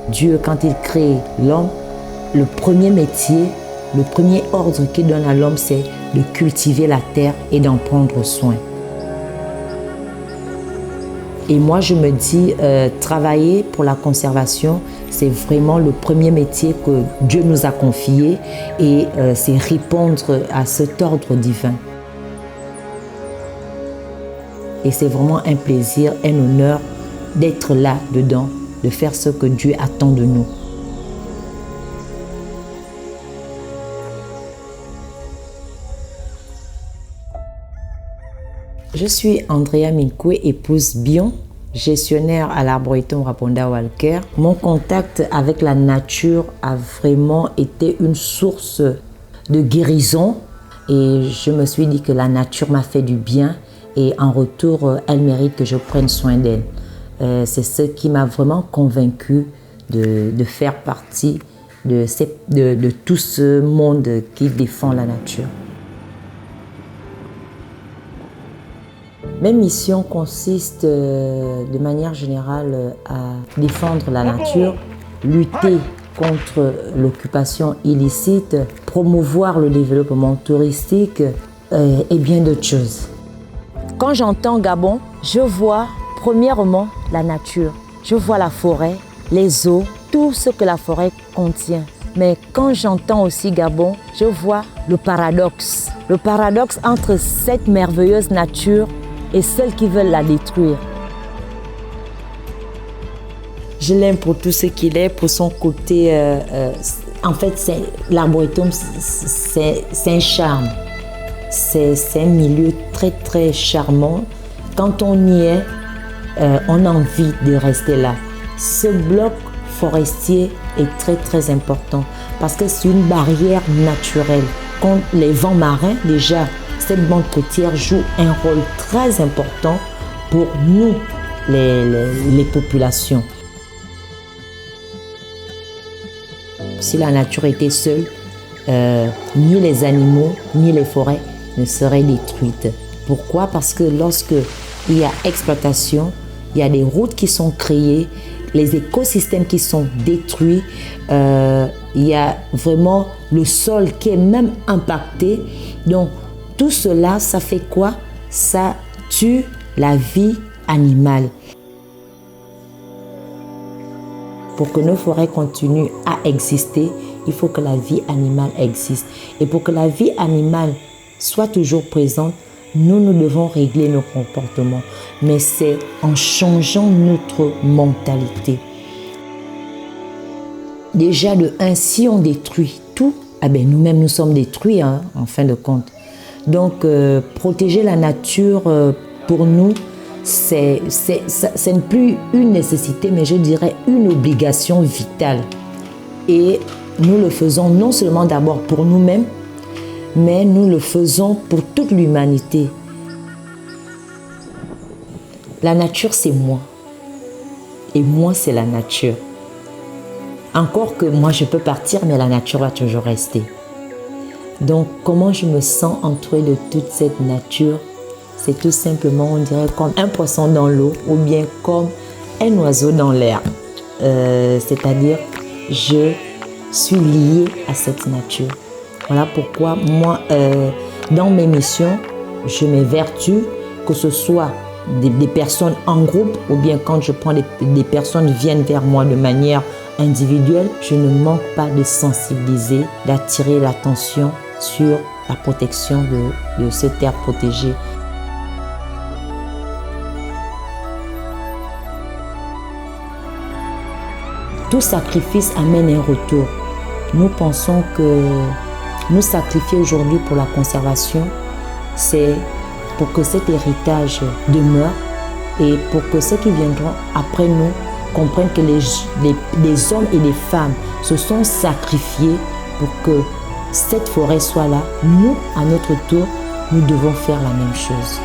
Dieu, quand il crée l'homme, le premier métier, le premier ordre qu'il donne à l'homme, c'est de cultiver la terre et d'en prendre soin. Et moi, je me dis, travailler pour la conservation, c'est vraiment le premier métier que Dieu nous a confié et c'est répondre à cet ordre divin. Et c'est vraiment un plaisir, un honneur d'être là-dedans, de faire ce que Dieu attend de nous. Je suis Andrea Minkwe, épouse Bion, gestionnaire à l'Arboretum Raponda Walker. Mon contact avec la nature a vraiment été une source de guérison et je me suis dit que la nature m'a fait du bien et en retour, elle mérite que je prenne soin d'elle. C'est ce qui m'a vraiment convaincue de faire partie de tout ce monde qui défend la nature. Mes missions consistent de manière générale à défendre la nature, lutter contre l'occupation illicite, promouvoir le développement touristique et bien d'autres choses. Quand j'entends Gabon, je vois premièrement la nature. Je vois la forêt, les eaux, tout ce que la forêt contient. Mais quand j'entends aussi Gabon, je vois le paradoxe. Le paradoxe entre cette merveilleuse nature et celles qui veulent la détruire. Je l'aime pour tout ce qu'il est, pour son côté... en fait, l'arboretum, c'est un charme. C'est un milieu très, très charmant. Quand on y est, on a envie de rester là. Ce bloc forestier est très, très important parce que c'est une barrière naturelle. Contre les vents marins, déjà, cette bande côtière joue un rôle très important pour nous, les populations. Si la nature était seule, ni les animaux, ni les forêts ne seraient détruites. Pourquoi? Parce que lorsque il y a exploitation, il y a des routes qui sont créées, les écosystèmes qui sont détruits, il y a vraiment le sol qui est même impacté. Donc, tout cela, ça fait quoi? Ça tue la vie animale. Pour que nos forêts continuent à exister, il faut que la vie animale existe. Et pour que la vie animale soit toujours présente, nous devons régler nos comportements. Mais c'est en changeant notre mentalité. Déjà, de un, si on détruit tout, nous-mêmes nous sommes détruits en fin de compte. Donc, protéger la nature, pour nous, ce n'est plus une nécessité, mais je dirais une obligation vitale. Et nous le faisons non seulement d'abord pour nous-mêmes, mais nous le faisons pour toute l'humanité. La nature, c'est moi. Et moi, c'est la nature. Encore que moi, je peux partir, mais la nature va toujours rester. Donc, comment je me sens entourée de toute cette nature? C'est tout simplement, on dirait, comme un poisson dans l'eau ou bien comme un oiseau dans l'air. C'est-à-dire, je suis liée à cette nature. Voilà pourquoi moi, dans mes missions, je m'évertue, que ce soit des personnes en groupe ou bien quand je prends des personnes viennent vers moi de manière individuelle, je ne manque pas de sensibiliser, d'attirer l'attention sur la protection de cette terre protégée. Tout sacrifice amène un retour. Nous pensons que nous sacrifier aujourd'hui pour la conservation, c'est pour que cet héritage demeure et pour que ceux qui viendront après nous comprennent que les hommes et les femmes se sont sacrifiés pour que cette forêt soit là. Nous, à notre tour, nous devons faire la même chose.